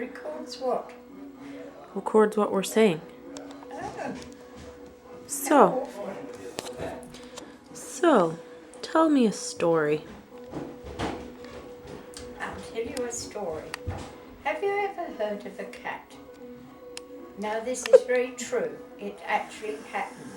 Records what? Records what we're saying. Oh. So, tell me a story. I'll tell you a story. Have you ever heard of a cat? Now this is very true. It actually happened.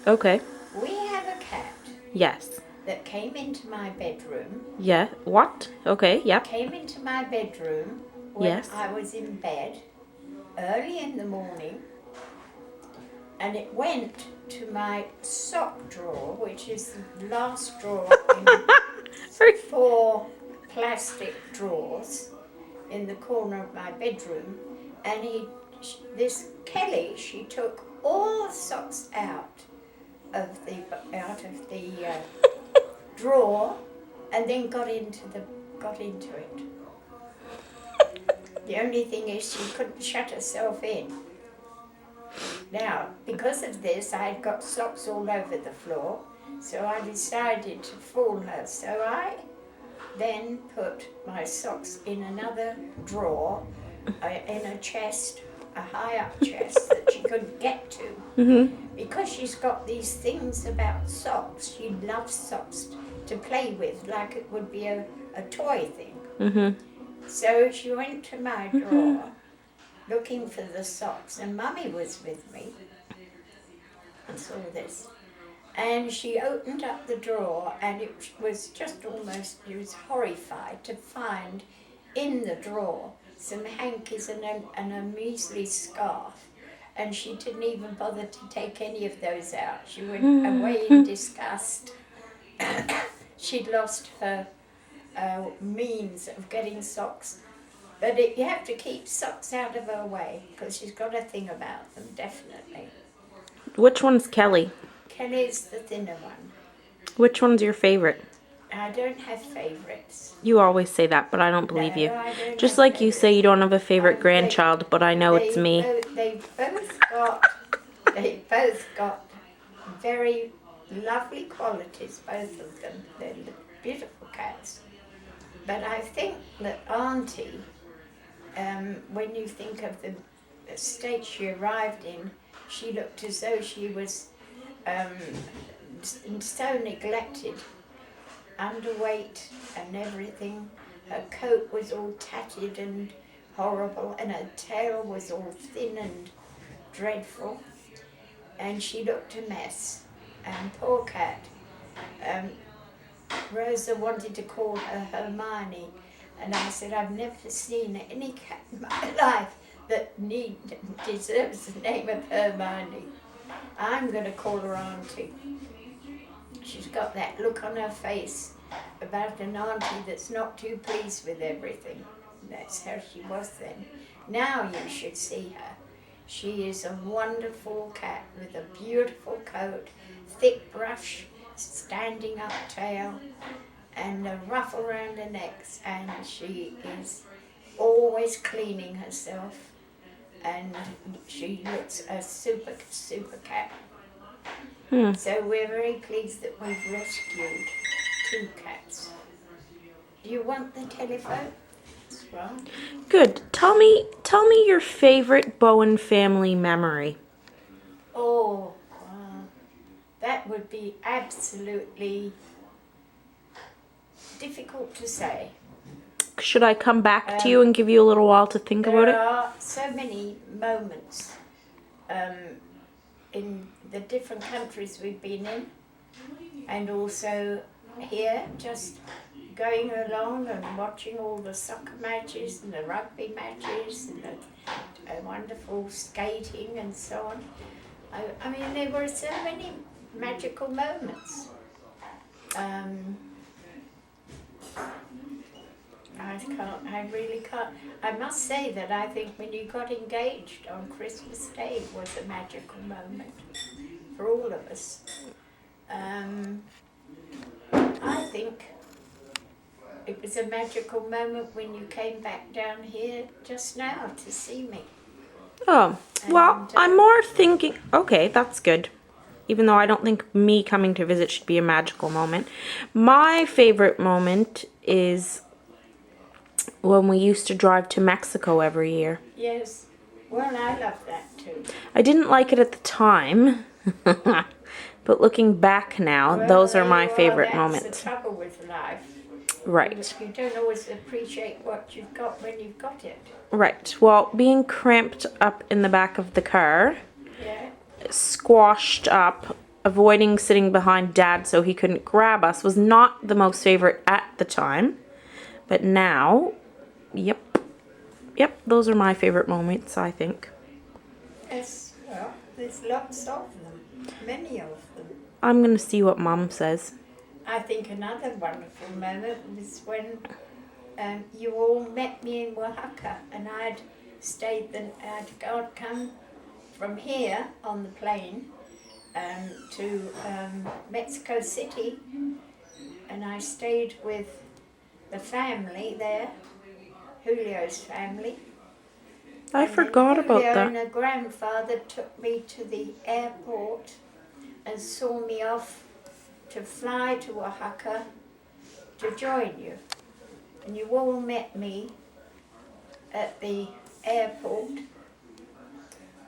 Okay. We have a cat Yes. that came into my bedroom. Yeah. What? Okay. Yep. Came into my bedroom when Yes. I was in bed early in the morning, and it went to my sock drawer, which is the last drawer in 4 plastic drawers in the corner of my bedroom, and this Kelly, she took all the socks out of the drawer, and then got into it. The only thing is she couldn't shut herself in. Now, because of this, I had got socks all over the floor, so I decided to fool her. So I then put my socks in another drawer, in a chest, a high-up chest that she couldn't get to. Mhm. Because she's got these things about socks, she loves socks to play with, like it would be a toy thing. Mhm. So she went to my drawer looking for the socks, and Mummy was with me and saw this. And she opened up the drawer, and it was just almost, she was horrified to find in the drawer some hankies and a measly scarf. And she didn't even bother to take any of those out. She went away in disgust. She'd lost her means of getting socks. But you have to keep socks out of her way, because she's got a thing about them, definitely. Which one's Kelly? Kelly's the thinner one. Which one's your favorite? I don't have favourites. You always say that, but I don't believe No, you. I don't Just have like you say you don't have a favorite They- grandchild, but I know it's me. They both got very lovely qualities, both of them. They're beautiful cats. But I think that Auntie, when you think of the state she arrived in, she looked as though she was so neglected, underweight and everything. Her coat was all tattered and horrible, and her tail was all thin and dreadful, and she looked a mess. And poor cat, Rosa wanted to call her Hermione, and I said, I've never seen any cat in my life that deserves the name of Hermione. I'm going to call her Auntie. She's got that look on her face about an auntie that's not too pleased with everything. That's how she was then. Now you should see her. She is a wonderful cat with a beautiful coat, thick brush, standing up tail, and a ruff around her neck, and she is always cleaning herself, and she looks a super cat. So we're very pleased that we've rescued 2 cats. Do you want the telephone? That's right. Good. Tell me your favorite Bowen family memory. Oh, that would be absolutely difficult to say. Should I come back to you and give you a little while to think about it? There are so many moments in the different countries we've been in, and also here, just going along and watching all the soccer matches and the rugby matches and the wonderful skating and so on. I mean, there were so many magical moments. I really can't. I must say that I think when you got engaged on Christmas Day was a magical moment for all of us. I think it was a magical moment when you came back down here just now to see me. Oh, well, I'm more thinking, okay, that's good. Even though I don't think me coming to visit should be a magical moment. My favorite moment is when we used to drive to Mexico every year. Yes. Well, I love that too. I didn't like it at the time, but looking back now, Well, those are there my you are, favorite that's moments. the trouble with life. Right. You don't always appreciate what you've got when you've got it. Right. Well, being cramped up in the back of the car, Yeah. squashed up, avoiding sitting behind Dad so he couldn't grab us was not the most favorite at the time. But now, yep, those are my favorite moments, I think. Yes, well, there's lots of them, many of them. I'm going to see what Mom says. I think another wonderful moment was when you all met me in Oaxaca, and I'd come from here on the plane to Mexico City, and I stayed with the family there, Julio's family. I forgot about Julio that. and her grandfather took me to the airport and saw me off to fly to Oaxaca to join you. And you all met me at the airport.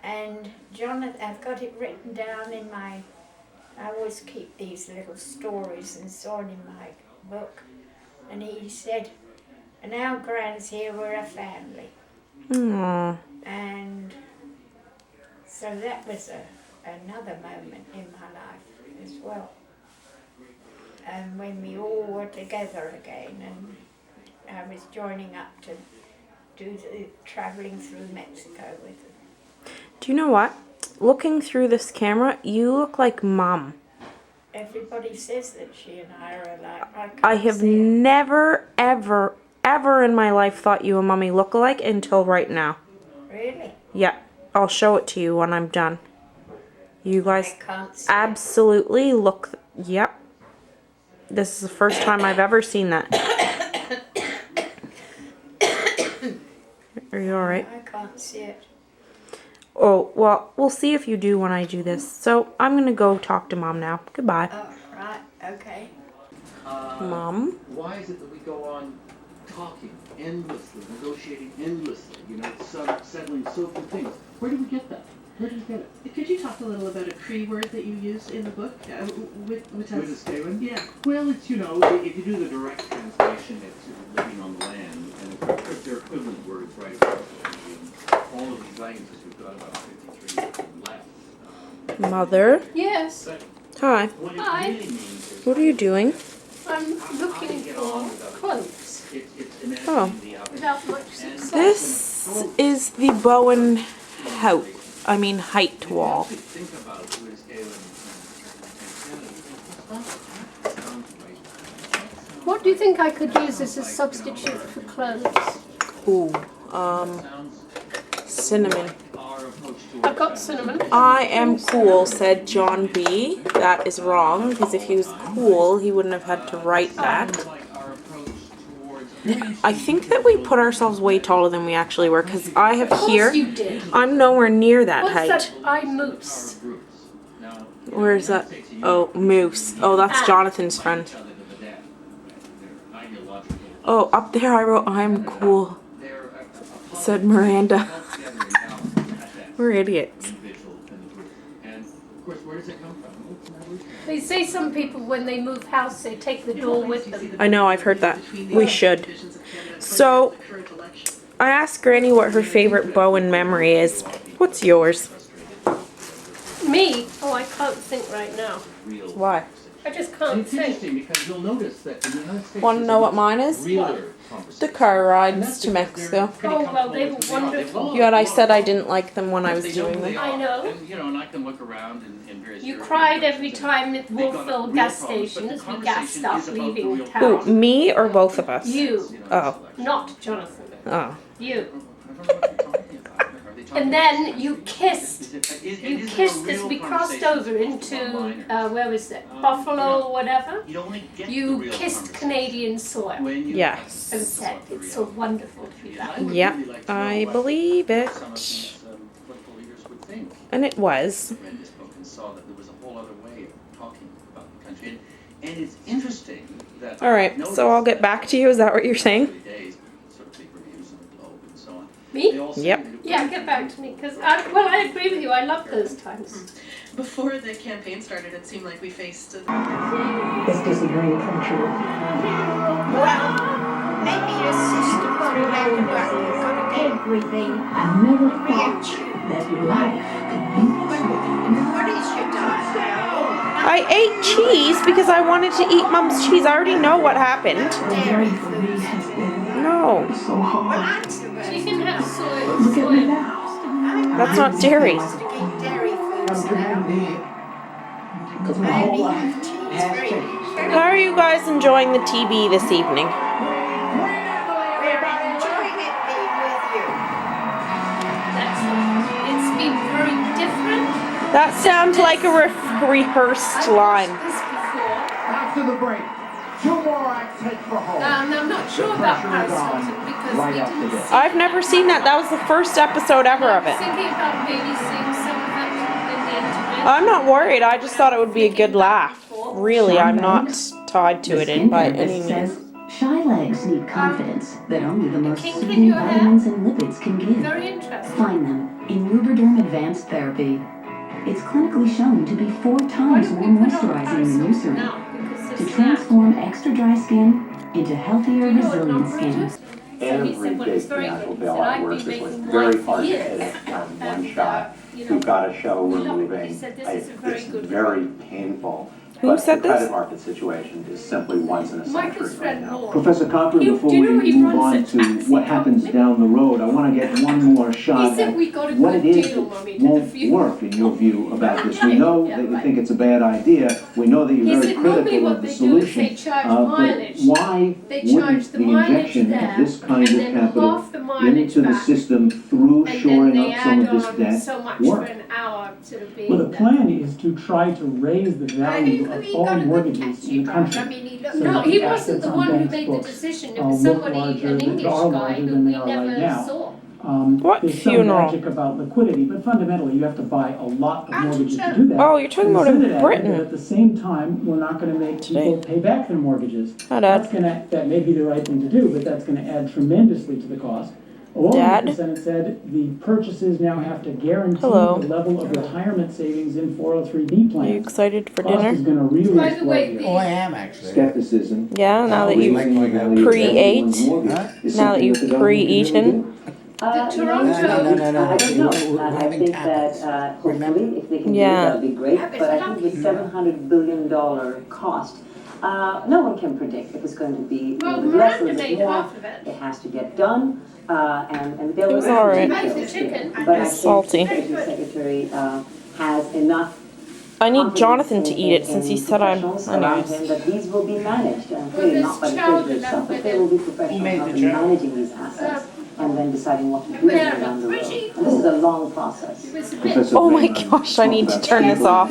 And Jonathan, I've got it written down in I always keep these little stories and so on in my book. And he said, and now Gran's here, we're a family. Aww. And so that was another moment in my life as well. And when we all were together again, and I was joining up to do the travelling through Mexico with them. Do you know what? Looking through this camera, you look like Mom. Everybody says that she and I are alike. I have never, ever, ever in my life thought you and Mommy look alike until right now. Really? Yeah, I'll show it to you when I'm done. You guys I can't see absolutely look. Yep. This is the first time I've ever seen that. Are you alright? I can't see it. Oh, well, we'll see if you do when I do this. So, I'm going to go talk to Mom now. Goodbye. Oh, right, okay. Mom? Why is it that we go on talking endlessly, negotiating endlessly, settling so few things? Where did we get that? Where did we get it? Could you talk a little about a Cree word that you used in the book? With a statement? Yeah. Well, it's, if you do the direct translation, it's living on the land, and of course there are equivalent words right across in all of these languages. We've got about 53 left. Mother? Yes, But Hi. what it Hi. really means is What are you doing? I'm looking for clothes it's imagining Oh. the outcome. without much success. This is the Bowen height wall. Think about Liz Galen and What do you think I could use as a substitute for clothes? Ooh, cinnamon. I've got cinnamon. I am cool, said John B. That is wrong, because if he was cool, he wouldn't have had to write that. I think that we put ourselves way taller than we actually were, because I have Of course here, you did. I'm nowhere near that What's height. that? I moose. Where's that? Oh, Moose. Oh, that's Jonathan's friend. Oh, up there I wrote, I'm cool, said Miranda. We're idiots. They say some people when they move house they take the door with them. I know, I've heard that. We should. So, I asked Granny what her favorite Bowen memory is. What's yours? Me? Oh, I can't think right now. Why? I just can't It's think. interesting because you'll notice that in the United States, Want to know what mine is? The car rides to Mexico. Oh, well, they were wonderful. Yet I said I didn't like them when I was doing them. I know. And I can look around and various You European cried every countries, time at they've got Wolfville real gas problems, station but as the we gassed conversation up is about the leaving real Who, town. me or both of us? You, Oh. not Jonathan. Oh. You. I don't know what you're talking about. Are they talking And then you kissed. Is You there a kissed as real we crossed conversation over that's into, one-liner? where was it? Buffalo or whatever. You only get the You real kissed conversation Canadian soil when you Yes. and said, it's so wonderful to be back. Yep, I believe it. Some of these political leaders would think. And it was. Read this book and saw that there was a whole other way of talking about the country. And it's interesting that Alright, so I'll get back to you. Is that what you're saying? 30 days, sort of Me? They all Yep. seem to- Yeah, get back to me, because I agree with you. I love those times. Before the campaign started, it seemed like we faced It's disagreeing from truth. Well, maybe your sister put it back about you. Got to get Everything. I never thought reaction. that life could be this way. What is your diet now? I ate cheese because I wanted to eat Mom's cheese. I already know what happened. The journey for me has been No, so Well, hard. I'm so You can have soy. Look at me now. that's not dairy. to eat dairy foods I'm now. dreaming big. Because my I whole only life have cheese has very, changed. very. How are you guys enjoying the TV this evening? We're enjoying it being with you. It's been very different. That sounds like a rehearsed I've line. watched this before. After the break, 2 more acts head for home. And I'm not sure about pressure is Paris on Hilton because right we after didn't this. see I've never seen that. That was the first episode ever of I it. was thinking about maybe seeing some of it in the internet. I'm not worried. I just thought it would be a good laugh. Really, I'm not tied to it by any means. Shy legs need confidence that only the most Kink in soothing your hair? vitamins and lipids can give. Very interesting. Find them in Lubriderm Advanced Therapy. It's clinically shown to be 4 Why times don't more we put on moisturizing Paris than Hilton Eucerin now? Because to it's transform extra dry skin into Do healthier, you know what resilient number it skin. is? So he said, well, it's very good. He said, I've been making wine for years. And, you know, You've got to show we we're love it. moving. He said, this is a very It's good very painful. Who But said the credit this? market situation is simply once in a Michael's century right friend now. Laura. Professor Cochran, You- before do you know we he move runs on a to taxi what happens company? down the road, I want to get one more shot He said at we got a what good it is deal, that Mommy, to the won't future. work in your view about this. We know Yeah, that you right. think it's a bad idea. We know that He you're very said normally critical what of the they do is solution. they charge But mileage. why They charge wouldn't the the mileage injection there, of this kind and of then capital half the mileage into the back. system through And then shoring they up some add of this on debt so much work? for an hour to being Well, the there. plan is to try to raise the value of all mortgages in the country. I mean, he looked So No, that he the wasn't assets the on one who banks' made the books, decision. It look was somebody, larger, an that English are guy larger who than we they are right never now. saw. What There's some funeral? magic about liquidity, but fundamentally you have to buy a lot of Aren't you mortgages to sure? do that. Oh, you're talking And the about in Senate added Britain. that at the same time, we're not going to make people pay back their mortgages. Hi, Dad. That may be the right thing to do, but that's going to add tremendously to the cost. Along Dad? with the Senate said the purchases now have to guarantee Hello. the level of retirement savings in 403B Are plans. you excited for Cost is dinner? going to really By the way, explode the- here. Oh, I am actually. Skepticism. Yeah, now that you've pre-ate. Now that you've pre-eaten. The No, Toronto. no. I don't know. We're I having think tapas. that Remember? hopefully, if they can do it, Yeah. that'd be great. Yeah, but But I it's think not- with $700 billion cost, no one can predict if it's going to be Well, less or Miranda made more. half of it. It has to get done, and there It were was all right. Nice, the chicken. But I It's think salty. the Treasury Secretary has enough. I need confidence Jonathan to in- eat it since he in said I'm. professionals around him Anyways. that these will be managed, and Well, clearly there's not by the child Treasury itself, enough but with there it. will be made professionals the in child? managing these assets and then deciding what to do with them down the road. Pretty. And this is a long process. It was a bit. Oh my gosh, I need to turn this off.